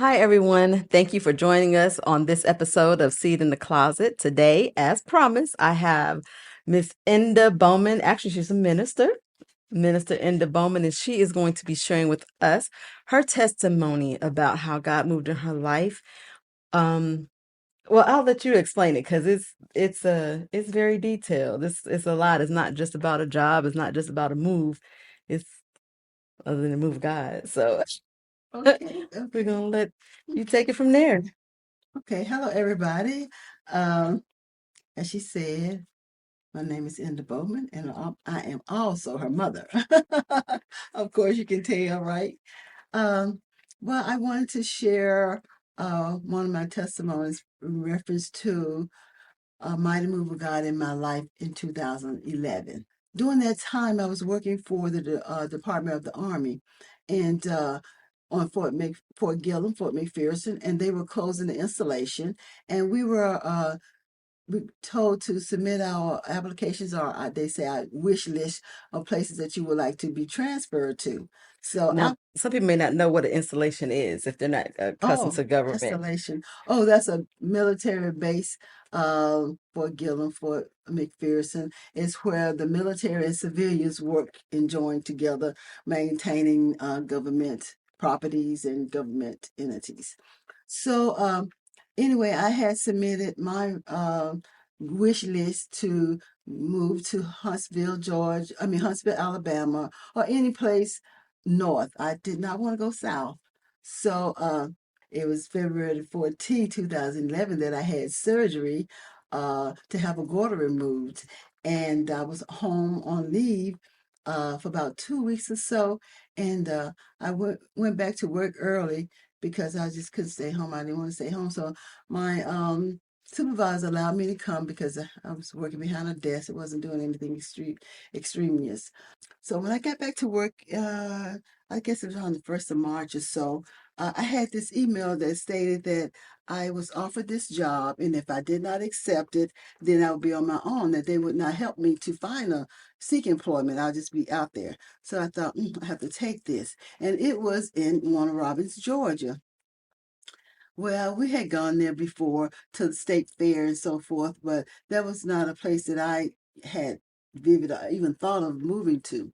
Hi, everyone. Thank you for joining us on this episode of Seed in the Closet. Today, as promised, I have Miss Enda Bowman. Actually, she's a minister, Minister Enda Bowman, and she is going to be sharing with us her testimony about how God moved in her life. Um, well, I'll let you explain it because it's very detailed. It's a lot. It's not just about a job. It's not just about a move. It's other than the move of God. So Okay, we're okay, gonna let you take it from there. okay. Hello, everybody. Um, as she said, my name is Enda Bowman, and I am also her mother. Of course, you can tell, right? Um, well, I wanted to share one of my testimonies in reference to a mighty move of God in my life in 2011. During that time, I was working for the Department of the Army, and on Fort Gillem, Fort McPherson, and they were closing the installation, and we told to submit our applications or they say our wish list of places that you would like to be transferred to. So I Now, some people may not know what an installation is if they're not accustomed Oh, to government. installation. Oh, that's a military base for Gillem, for McPherson. It's where the military and civilians work and join together, maintaining government properties and government entities. So, anyway, I had submitted my wish list to move to Huntsville, Georgia, Huntsville, Alabama, or any place north. I did not want to go south. So, it was February 14, 2011 that I had surgery to have a goiter removed. And I was home on leave for about 2 weeks or so. And I went back to work early because I just couldn't stay home. I didn't want to stay home. So my supervisor allowed me to come because I was working behind a desk. I wasn't doing anything extraneous. So when I got back to work, I guess it was on the 1st of March or so, I had this email that stated that I was offered this job, and if I did not accept it, then I would be on my own, that they would not help me to seek employment. I'll just be out there. So I thought, I have to take this. And it was in Warner Robins, Georgia. Well, we had gone there before to the state fair and so forth, but that was not a place that I had vivid or even thought of moving to.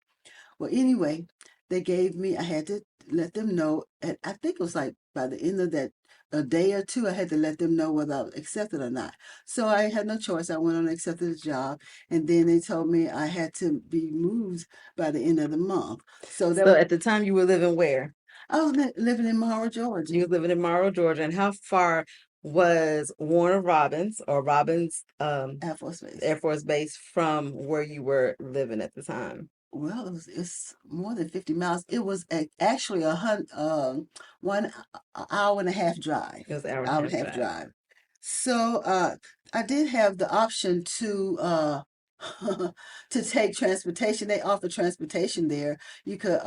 Well, anyway, I had to let them know, and I think it was like by the end of that, a day or two, I had to let them know whether I was accepted or not. So I had no choice. I went on and accepted the job, and then they told me I had to be moved by the end of the month. So that So was, at the time you were living where? I was living in Morrow, Georgia, You was living in Morrow, Georgia, and how far was Warner Robins or Robins Air Force Base. Air Force Base from where you were living at the time? Well, it's more than 50 miles. It was actually 1 hour and a half drive, It was an hour and a hour and half a half drive. drive. So I did have the option to to take transportation. They offer transportation there. You could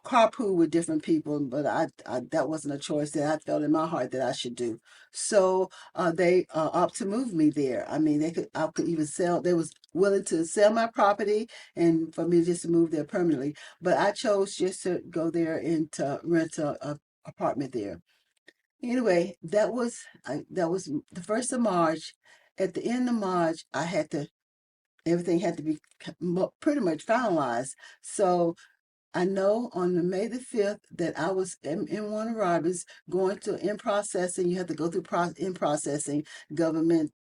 carpool with different people, but I that wasn't a choice that I felt in my heart that I should do. So they opt to move me there. I mean, I could even sell. They was willing to sell my property and for me just to move there permanently. But I chose just to go there and to rent a apartment there. Anyway, that was the 1st of March. At the end of March, everything had to be pretty much finalized. So I know on the May the 5th that I was in Warner Robins going to in processing. You have to go through in processing government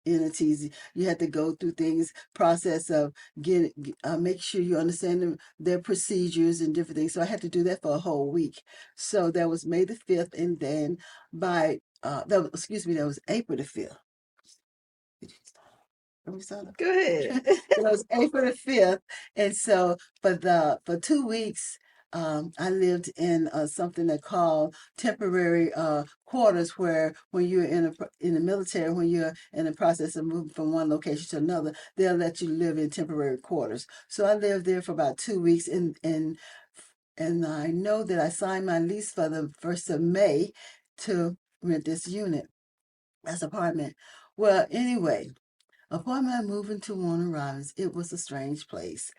entities. You have to go through things, process of make sure you understand their procedures and different things. So I had to do that for a whole week. So that was May the 5th, and then by that was April the 5th. Are we started? Go ahead. It was April the 5th. And so for 2 weeks, I lived in something they call temporary quarters, where when you're in the military, when you're in the process of moving from one location to another, they'll let you live in temporary quarters. So I lived there for about 2 weeks, and I know that I signed my lease for the 1st of May to rent this unit, this apartment. Well, anyway, upon my moving to Warner Robins, it was a strange place.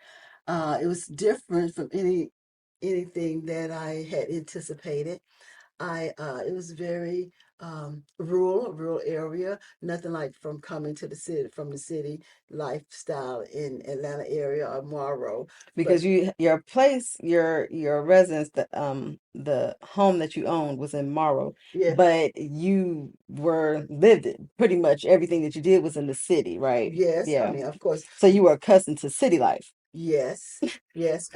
It was different from anything that I had anticipated. It was very rural area, nothing like from the city lifestyle in Atlanta area or Morrow. But Because your place, your residence, the home that you owned was in Morrow, yeah, but you were lived it. Pretty much everything that you did was in the city, right? yes, I Yeah. mean, of course, So you were accustomed to city life. yes, yes.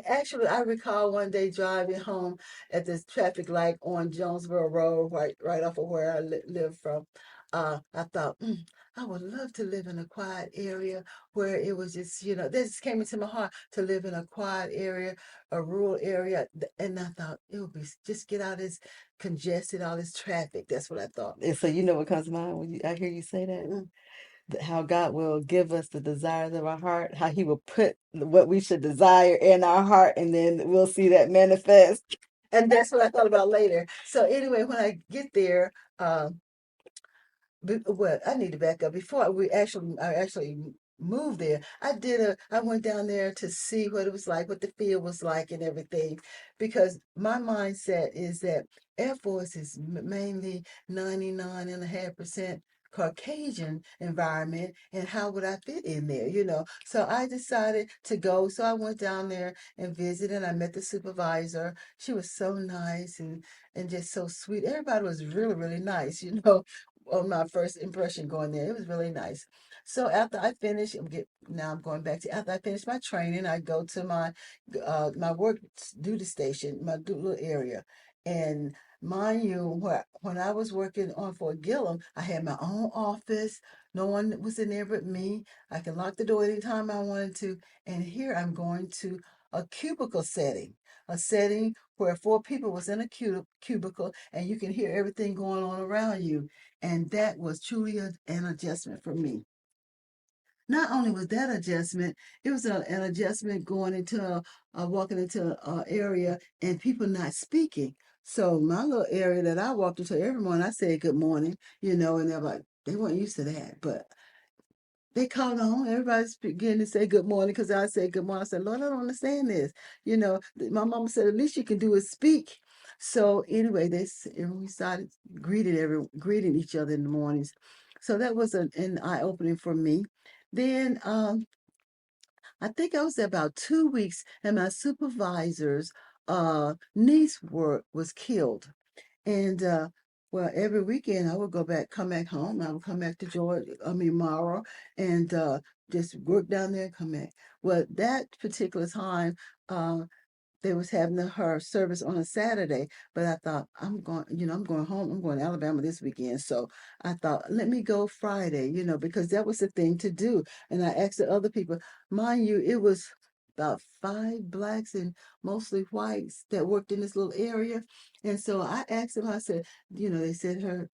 Actually, I recall one day driving home at this traffic light on Jonesboro Road, right off of where I live from. I thought, I would love to live in a quiet area where it was just, this came into my heart to live in a quiet area, a rural area. And I thought it would be just get out of this congested, all this traffic. That's what I thought. And so you know what comes to mind when I hear you say that? Mm. How God will give us the desires of our heart, how He will put what we should desire in our heart, and then we'll see that manifest. And that's what I thought about later. So anyway, when I get there, well, I need to back up. Before I actually moved there, I went down there to see what it was like, what the field was like and everything, because my mindset is that Air Force is mainly 99.5% Caucasian environment, and how would I fit in there, So I decided to go. So I went down there and visited. I met the supervisor. She was so nice and just so sweet. Everybody was really, really nice, on my first impression going there. It was really nice. So after I finished, now I'm going back to after I finish my training, I go to my work duty station, my little area, and mind you, when I was working on Fort Gillem, I had my own office. No one was in there but me. I can lock the door anytime I wanted to. And here I'm going to a cubicle setting, a setting where four people was in a cubicle, and you can hear everything going on around you. And that was truly an adjustment for me. Not only was that adjustment, it was an adjustment going walking into an area and people not speaking. So my little area that I walked into every morning, I said good morning, and they're like, they weren't used to that, but they caught on. Everybody's beginning to say good morning because I said good morning. I said, Lord, I don't understand this. My mama said, at least you can do is speak. So anyway, and we started greeting each other in the mornings. So that was an eye opening for me. Then I think I was there about 2 weeks, and my supervisor's niece was killed. And well, every weekend I would come back home. I would come back to Georgia, Mara, and just work down there and come back. Well, that particular time, uh, they was having her service on a Saturday, but I thought I'm going home. I'm going to Alabama this weekend. So I thought, let me go Friday, because that was the thing to do. And I asked the other people, mind you, it was about five blacks and mostly whites that worked in this little area. And so I asked them, I said, they said her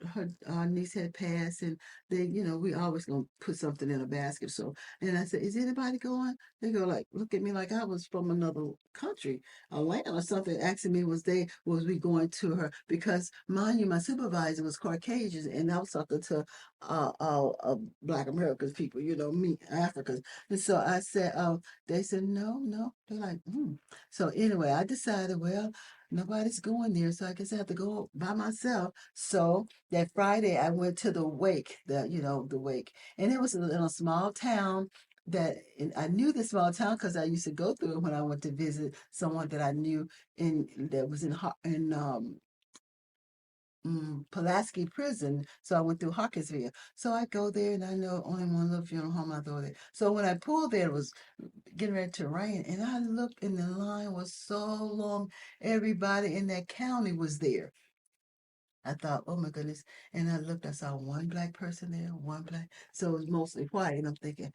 niece had passed, and we always gonna put something in a basket. So, and I said, is anybody going? They go like, look at me like I was from another country, a land or something, asking me was we going to her, because mind you, my supervisor was Caucasian, and I was talking to Black Americans people, me Africans. And so I said, they said no. They're like, So anyway, I decided, well, nobody's going there, so I guess I have to go by myself. So that Friday I went to the wake, the wake, and it was in a small town that, and I knew the small town because I used to go through it when I went to visit someone that I knew that was in Pulaski prison. So I went through Hawkinsville. So I go there, and I know only one little funeral home I go there. So when I pulled there, it was getting ready to rain, and I looked, and the line was so long. Everybody in that county was there. I thought, oh my goodness. And I looked, I saw one black person there, one black. So it was mostly white. And I'm thinking,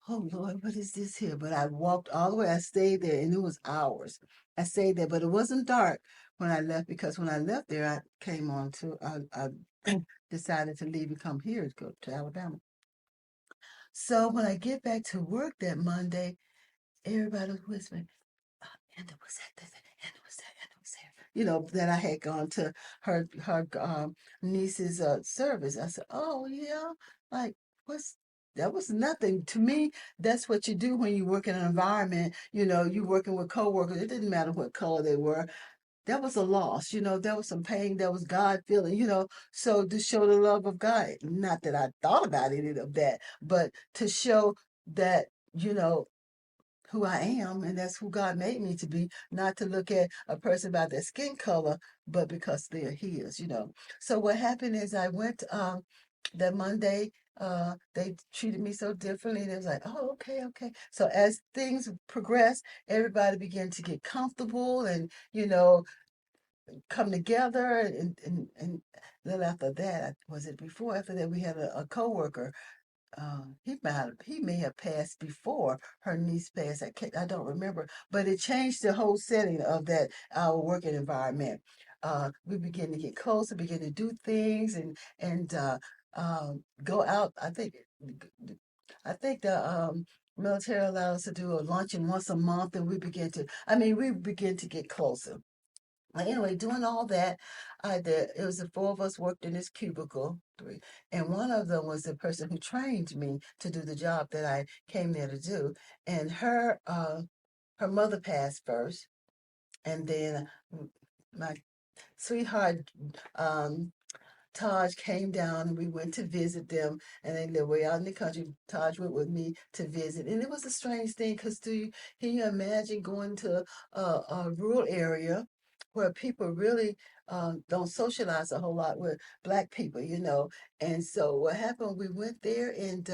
oh Lord, what is this here? But I walked all the way. I stayed there, and it was hours. I stayed there, but it wasn't dark when I left, because when I left there, I decided to leave and come here to go to Alabama. So when I get back to work that Monday, everybody was whispering, Enda was at this, Enda was there, Enda was there. That I had gone to her niece's service. I said, oh yeah, like what's that was nothing to me. That's what you do when you work in an environment. You working with coworkers. It didn't matter what color they were. that was a loss, there was some pain, there was God feeling, so to show the love of God, not that I thought about any of that, but to show that, you know, who I am, and that's who God made me to be, not to look at a person by their skin color, but because they're His. So what happened is I went that Monday. They treated me so differently. And it was like, oh, okay, okay. So as things progressed, everybody began to get comfortable and, come together. And then after that, was it before? After that, we had a coworker, he may have passed before her niece passed. I don't remember, but it changed the whole setting of that our working environment. We began to get closer, begin to do things, and go out. I think the military allowed us to do a luncheon once a month, and we began to get closer. Anyway, doing all that, it was the four of us worked in this cubicle, three, and one of them was the person who trained me to do the job that I came there to do. And her mother passed first, and then my sweetheart, um, Taj came down and we went to visit them, and they live way out in the country. Taj went with me to visit, and it was a strange thing because can you imagine going to a rural area where people really don't socialize a whole lot with Black people? And so what happened? We went there, and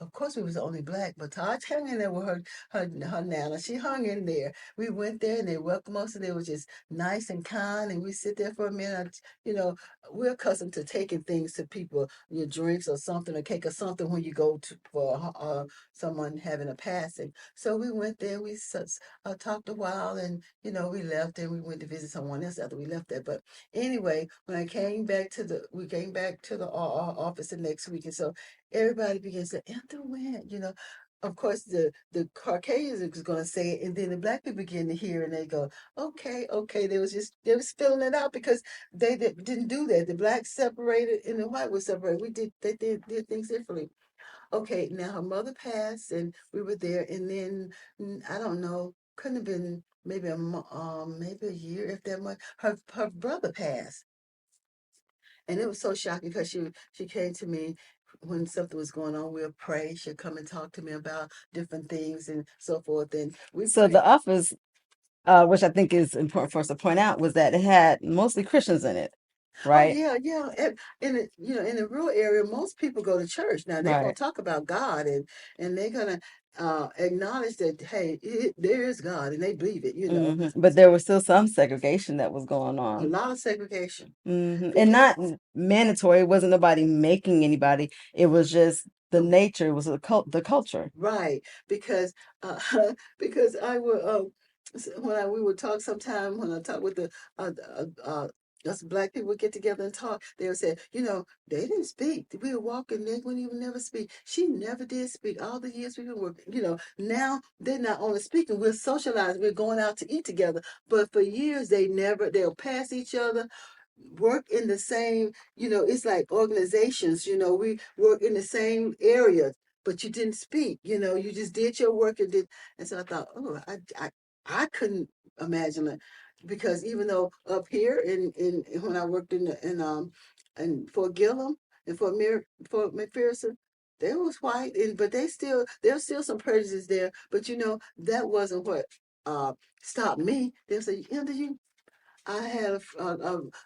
of course, we was the only Black, but Taj hung in there with her nana. She hung in there. We went there and they welcomed us, and they were just nice and kind. And we sit there for a minute. You know, we're accustomed to taking things to people, your drinks or something, or cake or something when you go to for someone having a passing. So we went there. We talked a while, and we left, and we went to visit someone else after we left there. But anyway, when we came back to the office the next week, and so everybody begins to enter win. Of course, the Caucasians is going to say it, and then the Black people begin to hear, and they go, "Okay, okay." They was filling it out because didn't do that. The Blacks separated, and the white was separated. They did things differently. Okay, now her mother passed, and we were there, and then I don't know, couldn't have been maybe a year if that much. Her brother passed. And it was so shocking because she came to me when something was going on. We'll pray. She'll come and talk to me about different things and so forth. And we So pray. the office, which I think is important for us to point out, was that it had mostly Christians in it, Oh right? yeah, yeah. In the rural area, most people go to church. Now they're gonna Right. talk about God, and they're gonna acknowledge that, hey, there is God, and they believe it. But there was still some segregation that was going A on. lot of segregation And because not mandatory. It wasn't nobody making anybody. It was just the the nature, it was the culture. Right, because uh, because I would we would talk sometime when I talk with the us Black people would get together and talk. They would say, they didn't speak. We would walk and they wouldn't even never speak. She never did speak all the years we've been working. Now they're not only speaking, we're socializing, we're going out to eat together. But for years they'll pass each other, work in the same, it's like organizations, we work in the same area, but you didn't speak, you just did your work and did. And so I thought, oh, I couldn't imagine it, because even though up here in when I worked in Fort Gillum and for McPherson, they was white, but there's still some prejudice there, but that wasn't what uh stopped me. They'll say, Enda, I had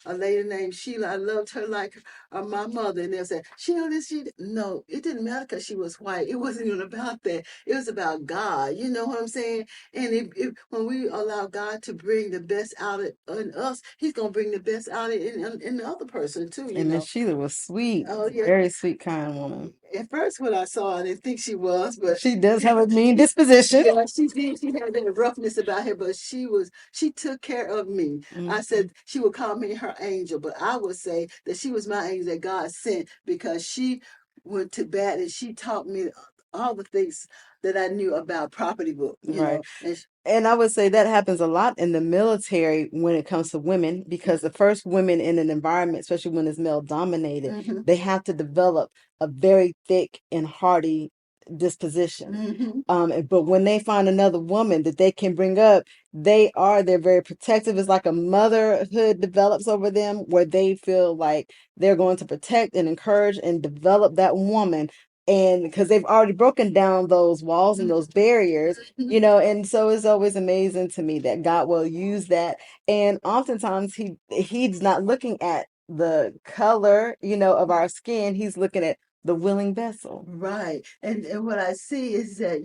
a lady named Sheila. I loved her like my mother. And they'll say, Sheila, this, she. No, it didn't matter because she was white. It wasn't even about that. It was about God. You know what I'm saying? And when we allow God to bring the best out in us, He's going to bring the best out in the other person too, And Miss Sheila was sweet, Oh, yeah. very sweet, kind woman. At first, when I saw her, I didn't think she was, but She does have a mean disposition. yeah, she did. She had that roughness about her, but she took care of me. I Mhm. said she would call me her angel, but I would say that she was my angel that God sent, because she went to bat and she taught me all the things that I knew about property book, Right. and And I would say that happens a lot in the military when it comes to women, because the first women in an environment, especially when it's male dominated, hmm they have to develop a very thick and hardy disposition. Mm-hmm. But when they find another woman that they can bring up, they're very protective. It's like a motherhood develops over them where they feel like they're going to protect and encourage and develop that woman. And because they've already broken down those walls and those barriers, and so it's always amazing to me that God will use that. And oftentimes he's not looking at the color, of our skin. He's looking at the willing vessel. Right. And what I see is that,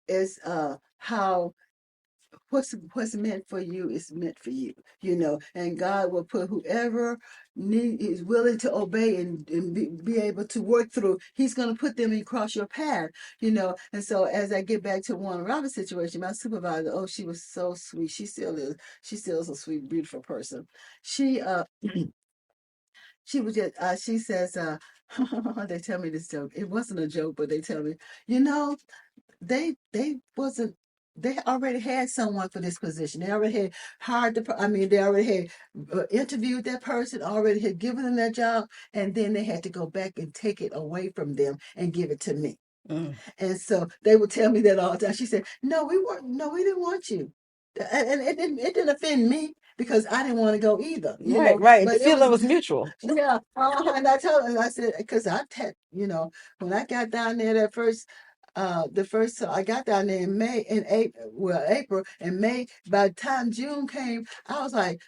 is how what's meant for you is meant for you, and God will put whoever is willing to obey and be able to work through, he's going to put them across your path, and so as I get back to Warren Roberts situation, my supervisor, oh, she was so sweet. She still is a sweet, beautiful person. She she was just she says they tell me this joke. It wasn't a joke, but they tell me, you know they wasn't they already had someone for this position. They already had hired they already had interviewed that person, already had given them that job, and then they had to go back and take it away from them and give it to me. Mm. And so they would tell me that all the time. She said, "No, we didn't want you," and it didn't offend me because I didn't want to go either, Right, right. The But it feeling was, was mutual. yeah. And I told her, I said, because when I got down there the first so I got down there in April and May. By the time June came, I was like,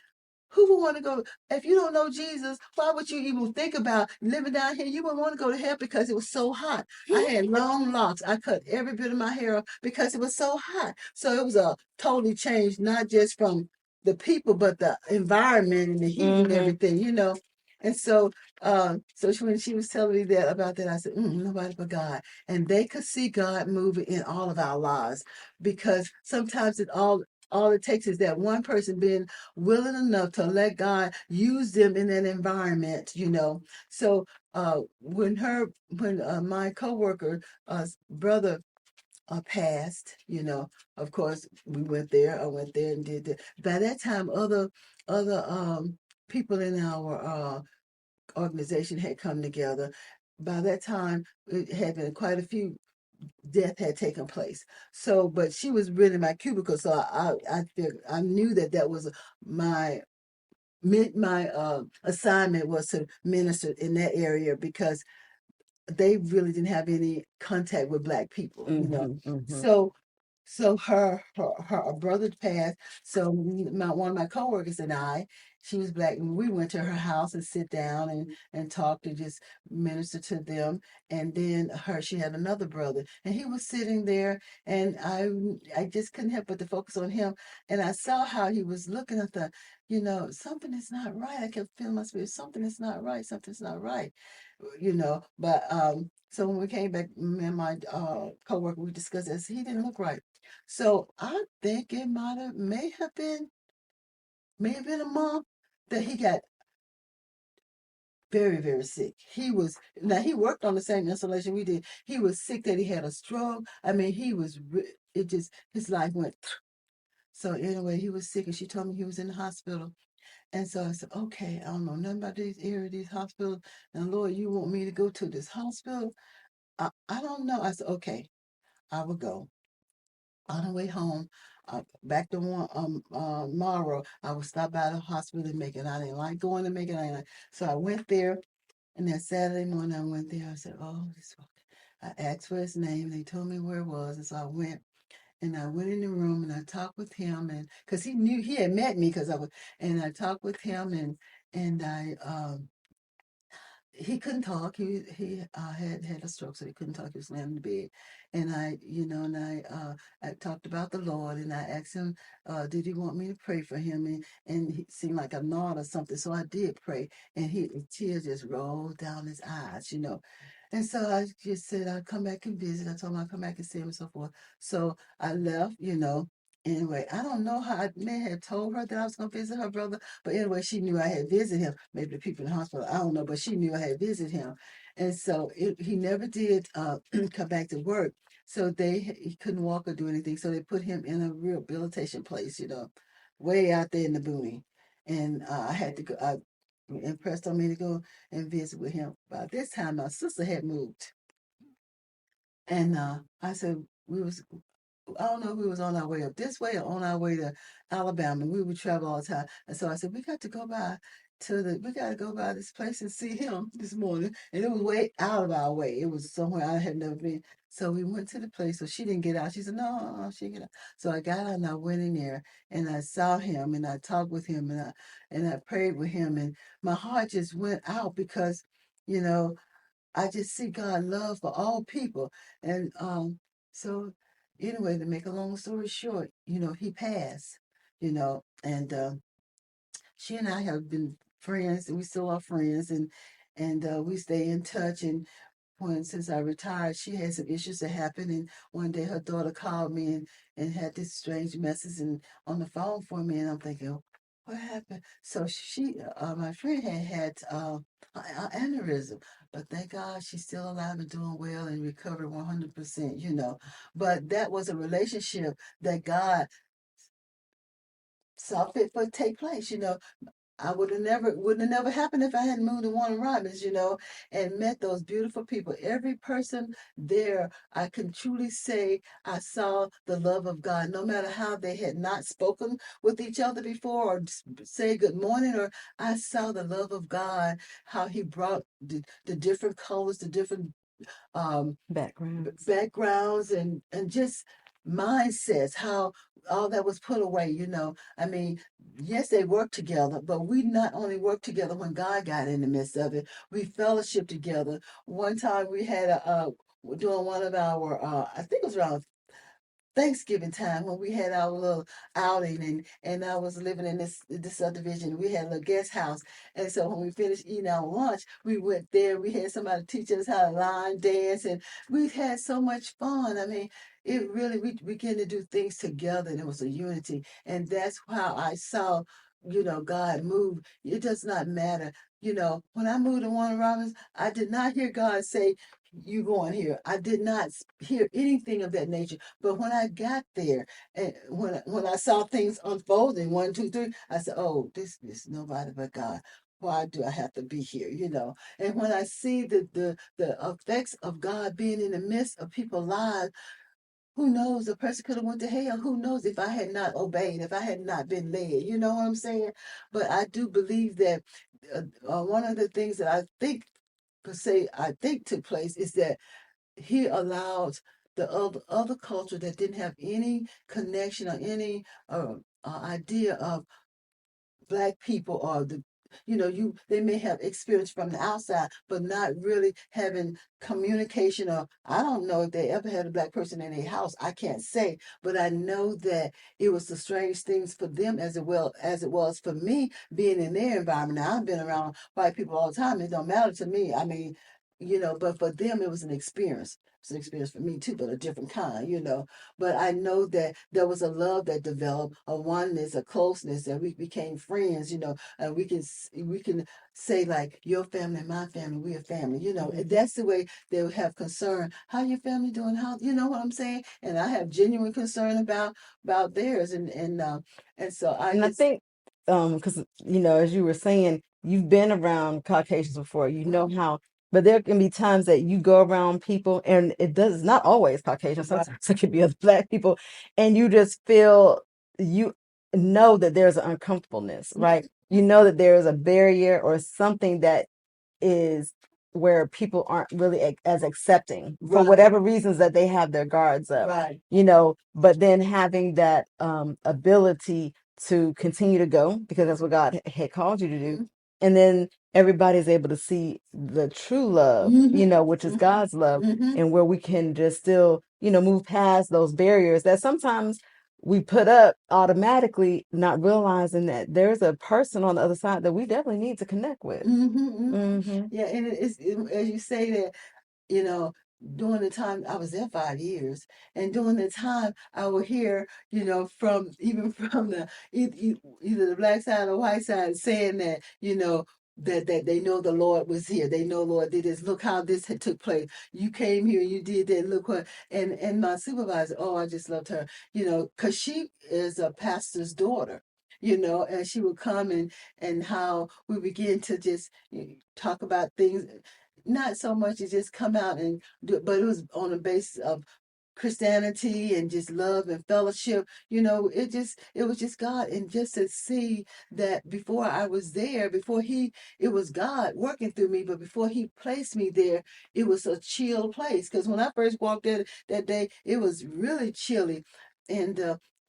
who would want to go? If you don't know Jesus, why would you even think about living down here? You wouldn't want to go to hell because it was so hot. I had long locks. I cut every bit of my hair off because it was so hot. So it was a totally change, not just from the people, but the environment and the heat and Mm-hmm. everything. And so when she was telling me that about that, I said, nobody but God. And they could see God moving in all of our lives, because sometimes all it takes is that one person being willing enough to let God use them in that environment. So when my coworker brother passed, of course we went there. I went there and did that. By that time, other people in our organization had come together. By that time, it had been quite a few death had taken place. So, but she was really my cubicle, so I knew that was my my assignment was to minister in that area, because they really didn't have any contact with Black people. Mm-hmm. Mm-hmm. So her brother passed. So one of my coworkers and I, she was Black, and we went to her house and sit down and talked and just minister to them. And then she had another brother, and he was sitting there, and I just couldn't help but to focus on him. And I saw how he was looking at something is not right. I kept feeling my spirit, something is not right, something's not right. But so when we came back, me and my coworker, we discussed this. He didn't look right. So I think it may have been a month that he got very, very sick. He worked on the same installation we did. He was sick that he had a stroke. I mean, it just, his life went. So anyway, he was sick, and she told me he was in the hospital. And so I said, okay, I don't know nothing about these hospitals. And Lord, you want me to go to this hospital? I don't know. I said, okay, I will go. On the way home, back to Morrow, I would stop by the hospital in Macon. I didn't like going to Macon. So I went there, and then Saturday morning I went there. I said, oh, I asked for his name. They told me where it was, and so I went in the room and I talked with him, and because he knew he had met me, and I talked with him, and I he couldn't talk. He had a stroke, so he couldn't talk. He was laying in the bed, and I talked about the Lord, and I asked him, did he want me to pray for him? And he seemed like a nod or something, so I did pray, and tears just rolled down his eyes. And so I just said I'd come back and visit. I told him I'd come back and see him and so forth. So I left. Anyway, I don't know how I may have told her that I was going to visit her brother, but anyway, she knew I had visited him. Maybe the people in the hospital, I don't know, but she knew I had visited him. And so he never did come back to work. So he couldn't walk or do anything. So they put him in a rehabilitation place, way out there in the boonies. And I had to go. I impressed on me to go and visit with him. By this time, my sister had moved. And I said, I don't know if we was on our way up this way or on our way to Alabama. We would travel all the time. And so I said, we got to go by this place and see him this morning. And it was way out of our way. It was somewhere I had never been. So we went to the place. So she didn't get out. She said, no, she didn't get out. So I got out and I went in there and I saw him and I talked with him and I prayed with him. And my heart just went out because, you know, I just see God love for all people. And so anyway, to make a long story short, he passed, and she and I have been friends, and we still are friends, and we stay in touch. And since I retired, she had some issues that happened, and one day her daughter called me and had this strange message and on the phone for me, and I'm thinking, what happened? So my friend had an aneurysm, but thank God she's still alive and doing well and recovered 100%. But that was a relationship that God saw fit for to take place. I wouldn't have never happened if I hadn't moved to Warner Robins, and met those beautiful people. Every person there, I can truly say I saw the love of God. No matter how they had not spoken with each other before or say good morning, or I saw the love of God, how he brought the different colors, the different Backgrounds. backgrounds and just mindsets, how all that was put away. I mean, yes, they worked together, but we not only worked together when God got in the midst of it, we fellowship together. One time we had doing one of our I think it was around Thanksgiving time when we had our little outing, and I was living in this subdivision. We had a little guest house, and so when we finished eating our lunch, we went there. We had somebody teach us how to line dance, and we had so much fun. I mean, it really we began to do things together, and it was a unity, and that's how I saw. God move. It does not matter. When I moved to Warner Robins, I did not hear God say, "You going here." I did not hear anything of that nature. But when I got there, and when I saw things unfolding, one, two, three, I said, "Oh, this is nobody but God. Why do I have to be here?" And when I see the effects of God being in the midst of people's lives, who knows? The person could have went to hell. Who knows if I had not obeyed, if I had not been led? You know what I'm saying? But I do believe that one of the things that I think took place is that he allowed the other culture that didn't have any connection or any idea of Black people, or they may have experience from the outside but not really having communication, or I don't know if they ever had a Black person in a house. I can't say, but I know that it was the strange things for them as well as it was for me being in their environment. Now, I've been around white people all the time. It don't matter to me. I mean, but for them it was an experience. It's an experience for me too, but a different kind. But I know that there was a love that developed, a oneness, a closeness, and we became friends, and we can say, like, your family and my family, we're a family, and that's the way they would have concern. How your family doing? How, you know what I'm saying? And I have genuine concern about theirs, and so I And I just think, because as you were saying, you've been around Caucasians before, right, how, but there can be times that you go around people, and it's not always Caucasian. right, Sometimes it could be other Black people, and you just feel, you know that there's an uncomfortableness, right? You know that there is a barrier or something that is where people aren't really as accepting for right, whatever reasons, that they have their guards up, right. but then having that ability to continue to go, because that's what God had called you to do. Mm-hmm. And then everybody's able to see the true love, Mm-hmm. which is Mm-hmm. God's love, Mm-hmm. and where we can just still, move past those barriers that sometimes we put up automatically, not realizing that there's a person on the other side that we definitely need to connect with. Mm-hmm. Mm-hmm. Hmm. Yeah, and as you say that, you know, during the time I was there 5 years, and during the time I would hear, from even from either the Black side or the white side, saying that, that they know the Lord was here. They know Lord did this. Look how this had took place. You came here, you did that. Look what, and my supervisor, oh, I just loved her, because she is a pastor's daughter. And she would come and how we begin to just talk about things. not so much as just come out and do it, but it was on the basis of Christianity and just love and fellowship. It was just God. And just to see that before I was there, it was God working through me, but before He placed me there, it was a chill place. Because when I first walked in that day, it was really chilly. And,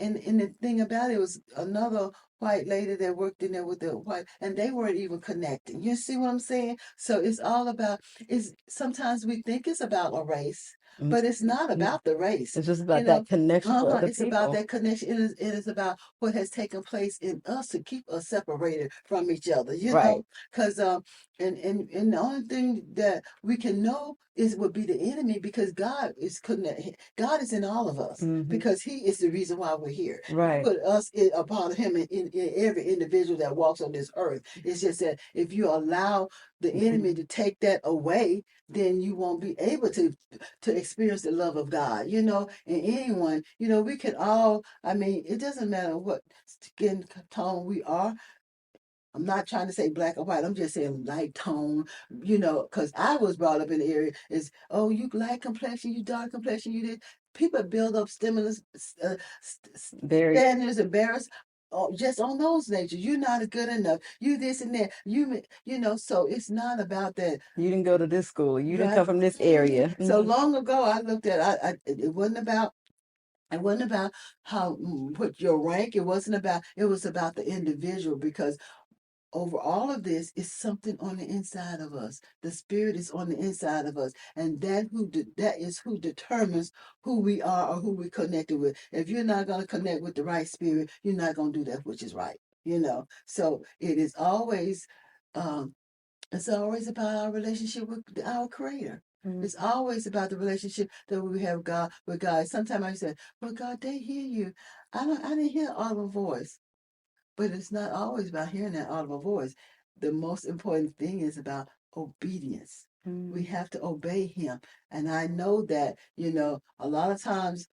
and the thing about it was another white lady that worked in there with the white, and they weren't even connecting. You see what I'm saying? So it's all about, is sometimes we think it's about a race, but it's not about the race. It's just about that connection with other It's about people. that connection. It is about what has taken place in us to keep us separated from each other, Right. because and the only thing that we can know would be the enemy, because God is connected. God is in all of us, because He is the reason why we're here. He Right. put us a part of Him in every individual that walks on this earth. It's just that if you allow the enemy to take that away, then you won't be able to experience the love of God, and anyone, we can all, I mean, it doesn't matter what skin tone we are. I'm not trying to say black or white. I'm just saying light tone, because I was brought up in the area is, oh, you light complexion, you dark complexion, you did. People build up stimulus, Very. standards and barriers. Oh, just on those natures, you're not good enough. You this and that. So it's not about that. You didn't go to this school. You didn't Right. come from this area. So long ago, I looked at. It wasn't about. It wasn't about how what your rank. It wasn't about. It was about the individual, because over all of this is something on the inside of us. The spirit is on the inside of us, and that is who determines who we are or who we're connected with. If you're not going to connect with the right spirit, you're not going to do that which is right. So it is always. Um, it's always about our relationship with our Creator. It's always about the relationship that we have with God. Sometimes I say, "Well, God, they hear you. I didn't hear audible voice." But it's not always about hearing that audible voice. The most important thing is about obedience. We have to obey Him. And I know that, a lot of times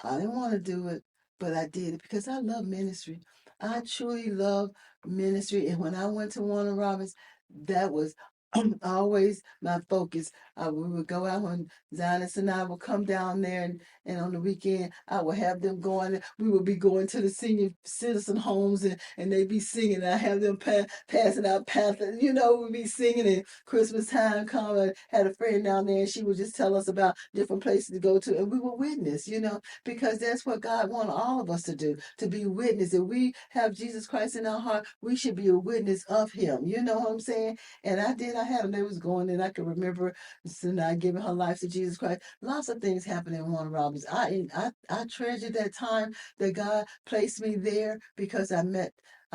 I didn't want to do it, but I did it because I love ministry. I truly love ministry. And when I went to Warner Robins, that was always my focus. We would go out when Zionist and I would come down there, and on the weekend, I would have them going. We would be going to the senior citizen homes, and they'd be singing. I have them passing out pamphlets. We'd be singing, and Christmas time come. I had a friend down there, and she would just tell us about different places to go to, and we would witness, because that's what God wanted all of us to do, to be witness. If we have Jesus Christ in our heart, we should be a witness of Him. You know what I'm saying? And I did. I had them. They was going, and I can remember Sinai giving her life to Jesus Christ. Lots of things happened in Warner Robins. I treasured that time that God placed me there, because I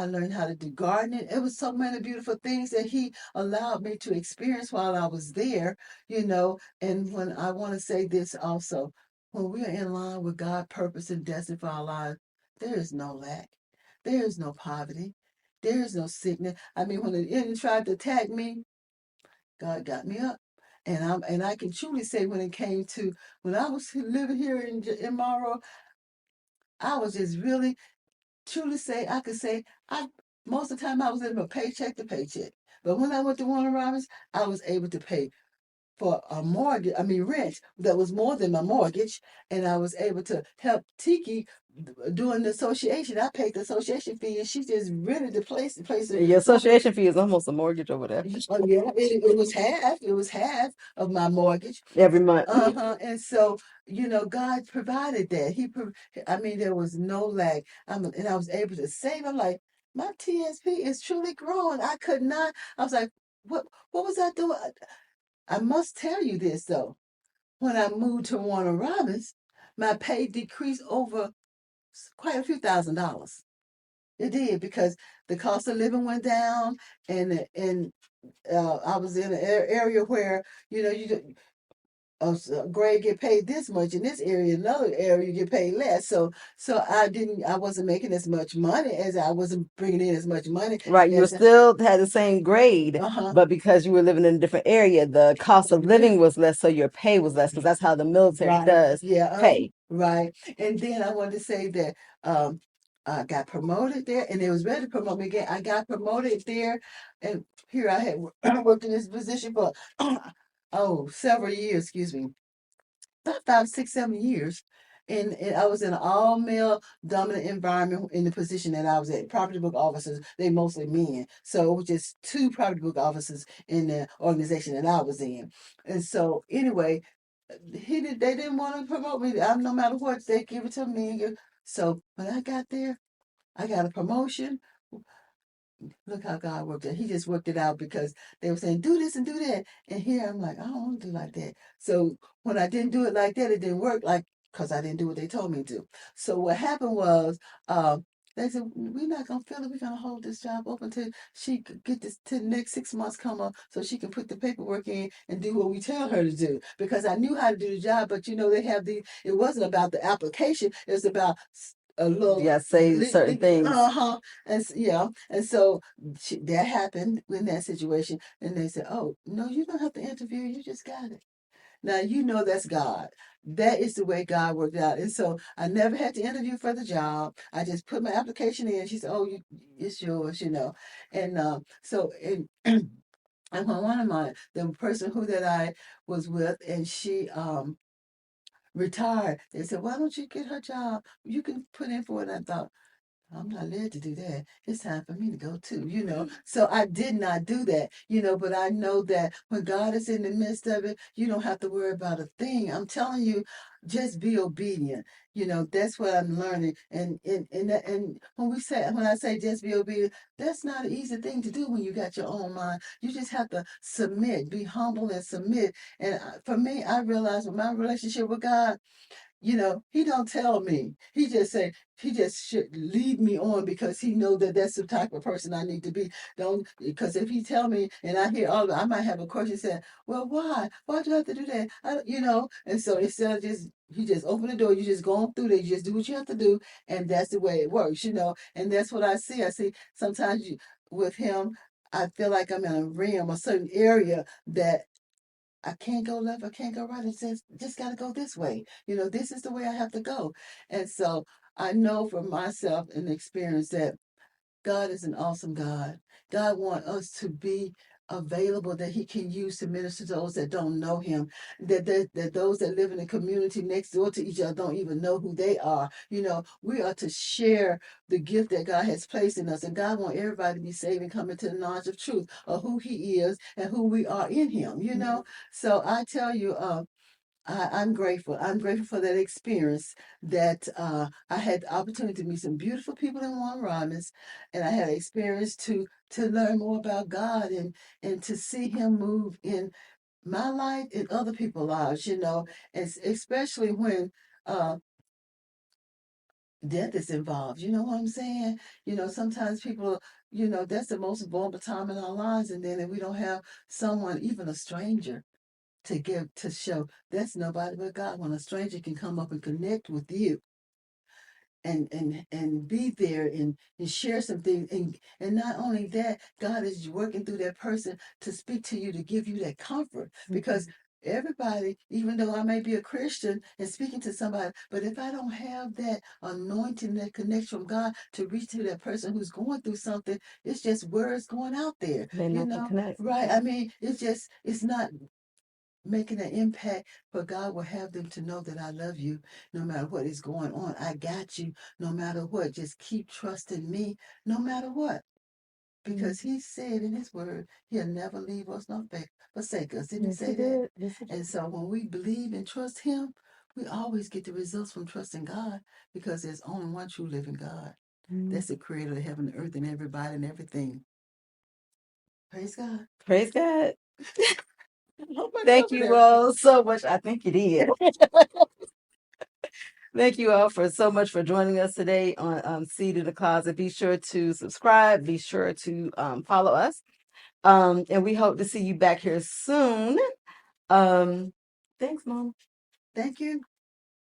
learned how to do gardening. It was so many beautiful things that He allowed me to experience while I was there, And when I want to say this also, when we are in line with God's purpose and destiny for our lives, there is no lack. There is no poverty. There is no sickness. I mean, when the enemy tried to attack me, God got me up. And I can truly say, when I was living here in Morrow, I was just really truly say, I could say, I most of the time I was living a paycheck to paycheck. But when I went to Warner Robins, I was able to pay for a mortgage, rent that was more than my mortgage. And I was able to help Tiki doing the association. I paid the association fee, and she just rented the place. Your association fee is almost a mortgage over there Oh, yeah, it was half. It was half of my mortgage. every month. And so, God provided that. There was no lack. And I was able to save. I'm like, my TSP is truly growing. I could not. I was like, what was I doing? I must tell you this though. When I moved to Warner Robins, my pay decreased over quite a few $1,000s. It did, because the cost of living went down, and I was in an area where a grade get paid this much in this area, another area you get paid less. So I wasn't making as much money, as I wasn't bringing in as much money Right, you were as still had the same grade, uh-huh. but because you were living in a different area, the cost of living was less, so your pay was less, because that's how the military Right. does Yeah. pay. Right. And then I wanted to say that I got promoted there, and they was ready to promote me again. I got promoted there, and here I had worked in this position for several years, excuse me, about 5, 6, 7 years. And I was in an all male dominant environment in the position that I was at. Property book officers, they mostly men. So it was just two property book officers in the organization that I was in. And so anyway, they didn't want to promote me. No matter what, they give it to me. So when I got there, I got a promotion. Look how God worked it. He just worked it out because they were saying, do this and do that. And here I'm like, I don't want to do like that. So when I didn't do it like that, it didn't work like because I didn't do what they told me to. So what happened was they said, we're not gonna fill it, we're gonna hold this job open till she could get this till the next 6 months come up so she can put the paperwork in and do what we tell her to do. Because I knew how to do the job, but they have it wasn't about the application, it was about a little Yeah, say certain things. uh-huh. And so that happened in that situation. And they said, oh, no, you don't have to interview. You just got it. Now, that's God. That is the way God worked out. And so I never had to interview for the job. I just put my application in. She said, oh, it's yours. And and when the person that I was with, and she retired, they said, why don't you get her job? You can put in for it. And I thought, I'm not led to do that. It's time for me to go too. So I did not do that. But I know that when God is in the midst of it, you don't have to worry about a thing. I'm telling you, just be obedient. That's what I'm learning. And when I say just be obedient, that's not an easy thing to do when you got your own mind. You just have to submit, be humble and submit. And for me, I realized with my relationship with God, he don't tell me. He just should lead me on because he know that that's the type of person I need to be. Don't Because if he tell me and I hear all of it, I might have a question saying, well, why? Why do you have to do that? And so instead of he just open the door, you just go on through there, you just do what you have to do, and that's the way it works. And that's what I see. I see sometimes with him, I feel like I'm in a realm, a certain area that I can't go left, I can't go right. It says just got to go this way. This is the way I have to go. And so I know for myself and experience that God is an awesome God. God wants us to be available that he can use to minister to those that don't know him, that those that live in the community next door to each other don't even know who they are. We are to share the gift that God has placed in us, and God wants everybody to be saved and come into the knowledge of truth of who he is and who we are in him. So I tell you, I'm grateful. I'm grateful for that experience that I had the opportunity to meet some beautiful people in Warren Robins, and I had experience to learn more about God and to see him move in my life and other people's lives, especially when uh, death is involved. You know what I'm saying? Sometimes people, that's the most vulnerable time in our lives, and then if we don't have someone, even a stranger, to show that's nobody but God. When a stranger can come up and connect with you and be there and share some things, and not only that, God is working through that person to speak to you, to give you that comfort, because everybody, even though I may be a Christian and speaking to somebody, but if I don't have that anointing, that connection from God to reach to that person who's going through something, it's just words going out there, They not to connect. right? I mean, it's not making an impact, but God will have them to know that I love you no matter what is going on. I got you no matter what. Just keep trusting me no matter what. Because he said in his word, he'll never leave us nor forsake us. Didn't he say that? And so when we believe and trust him, we always get the results from trusting God, because there's only one true living God. That's the creator of heaven and earth and everybody and everything. Praise God. Praise God. I hope I Thank covered you everything. all so much. I think you did. Thank you all for so much for joining us today on Seed in the Closet. Be sure to subscribe. Be sure to follow us. And we hope to see you back here soon. Thanks, Mom. Thank you.